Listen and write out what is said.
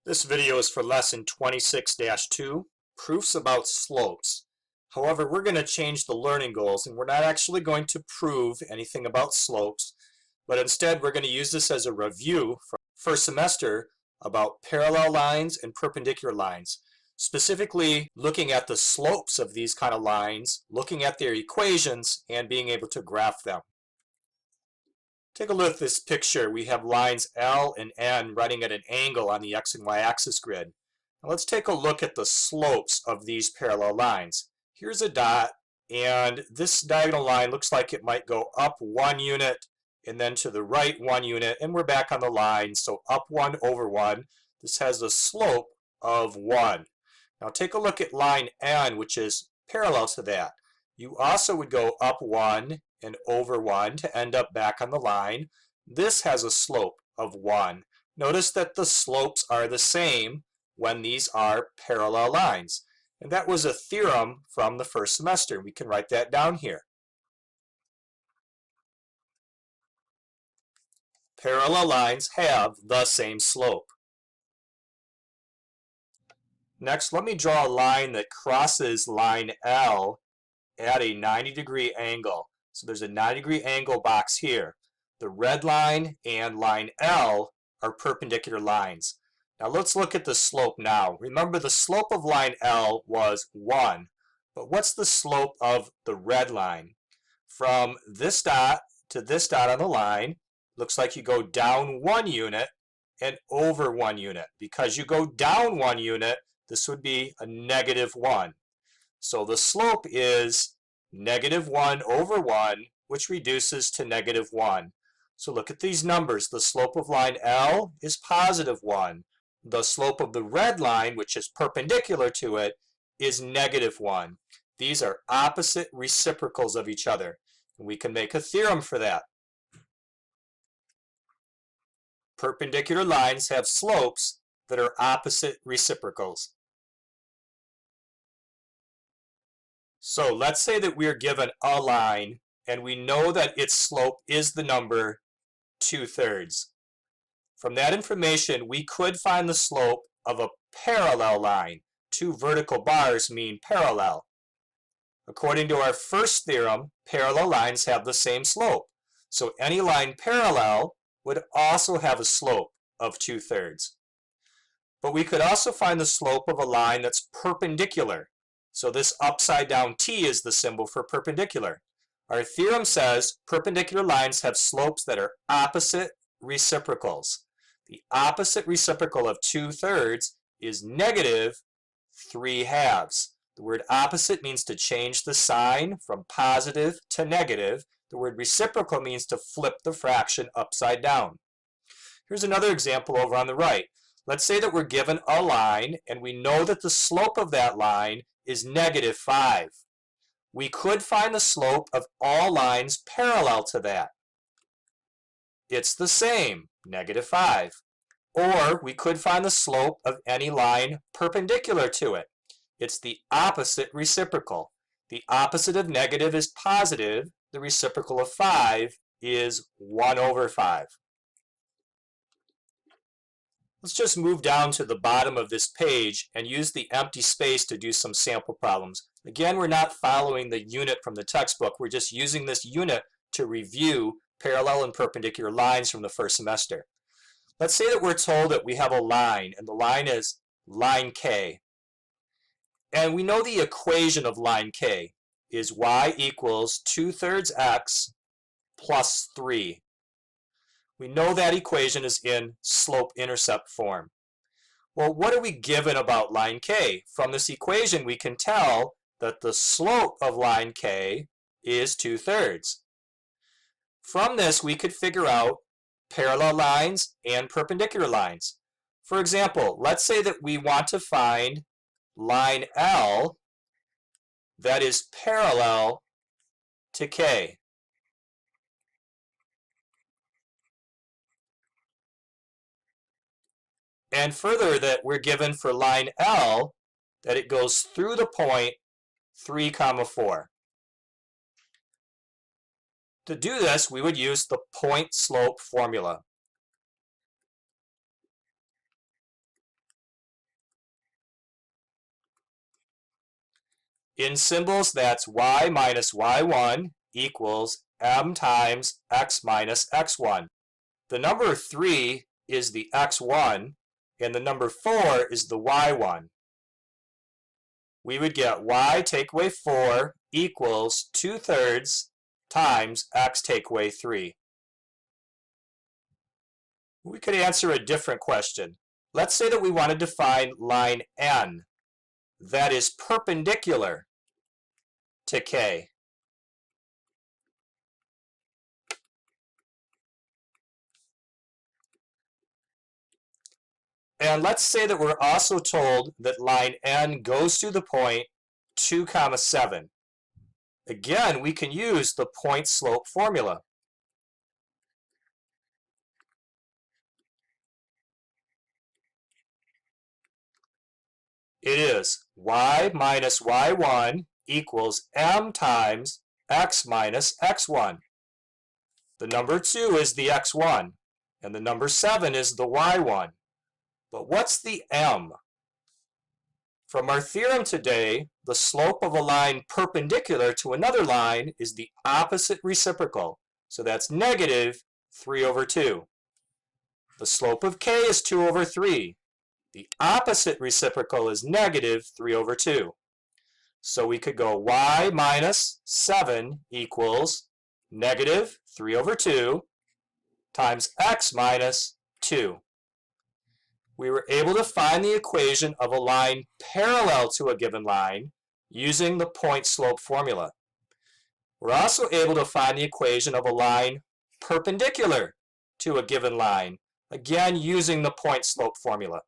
This video is for lesson 26-2, proofs about slopes. However, we're going to change the learning goals and we're not actually going to prove anything about slopes, but instead we're going to use this as a review for first semester about parallel lines and perpendicular lines. Specifically looking at the slopes of these kind of lines, looking at their equations, and being able to graph them. Take a look at this picture. We have lines L and N running at an angle on the X and Y axis grid. Now let's take a look at the slopes of these parallel lines. Here's a dot, and this diagonal line looks like it might go up 1 unit and then to the right 1 unit, and we're back on the line, so up 1 over 1. This has a slope of 1. Now take a look at line N, which is parallel to that. You also would go up 1 and over 1 to end up back on the line. This has a slope of 1. Notice that the slopes are the same when these are parallel lines. And that was a theorem from the first semester. We can write that down here. Parallel lines have the same slope. Next, let me draw a line that crosses line L at a 90-degree angle. So there's a 90-degree angle box here. The red line and line L are perpendicular lines. Now let's look at the slope now. Remember, the slope of line L was 1. But what's the slope of the red line? From this dot to this dot on the line, looks like you go down 1 unit and over 1 unit. Because you go down 1 unit, this would be a -1. So the slope is -1 over 1, which reduces to -1. So look at these numbers. The slope of line L is +1. The slope of the red line, which is perpendicular to it, is -1. These are opposite reciprocals of each other. And we can make a theorem for that. Perpendicular lines have slopes that are opposite reciprocals. So let's say that we are given a line and we know that its slope is the number 2/3. From that information, we could find the slope of a parallel line. 2 vertical bars mean parallel. According to our first theorem, parallel lines have the same slope. So any line parallel would also have a slope of 2/3. But we could also find the slope of a line that's perpendicular. So this upside down T is the symbol for perpendicular. Our theorem says perpendicular lines have slopes that are opposite reciprocals. The opposite reciprocal of 2/3 is -3/2. The word opposite means to change the sign from positive to negative. The word reciprocal means to flip the fraction upside down. Here's another example over on the right. Let's say that we're given a line and we know that the slope of that line is -5. We could find the slope of all lines parallel to that. It's the same, -5. Or we could find the slope of any line perpendicular to it. It's the opposite reciprocal. The opposite of negative is positive. The reciprocal of 5 is 1 over 5. Let's just move down to the bottom of this page and use the empty space to do some sample problems. Again, we're not following the unit from the textbook. We're just using this unit to review parallel and perpendicular lines from the first semester. Let's say that we're told that we have a line, and the line is line K. And we know the equation of line K is y equals 2/3 x plus 3. We know that equation is in slope-intercept form. Well, what are we given about line K? From this equation, we can tell that the slope of line K is 2/3. From this, we could figure out parallel lines and perpendicular lines. For example, let's say that we want to find line L that is parallel to K. And further, that we're given for line L that it goes through the point 3, 4. To do this, we would use the point slope formula. In symbols, that's y minus y1 equals m times x minus x1. The number 3 is the x1, and the number 4 is the y1. We would get y take away 4 equals 2/3 times x take away 3. We could answer a different question. Let's say that we wanted to find line N that is perpendicular to K. And let's say that we're also told that line N goes to the point 2, 7. Again, we can use the point slope formula. It is y minus y1 equals m times x minus x1. The number 2 is the x1, and the number 7 is the y1. But what's the m? From our theorem today, the slope of a line perpendicular to another line is the opposite reciprocal. So that's negative 3/2. The slope of k is 2/3. The opposite reciprocal is negative 3/2. So we could go y minus 7 equals negative 3/2 times x minus 2. We were able to find the equation of a line parallel to a given line using the point slope formula. We're also able to find the equation of a line perpendicular to a given line, again using the point slope formula.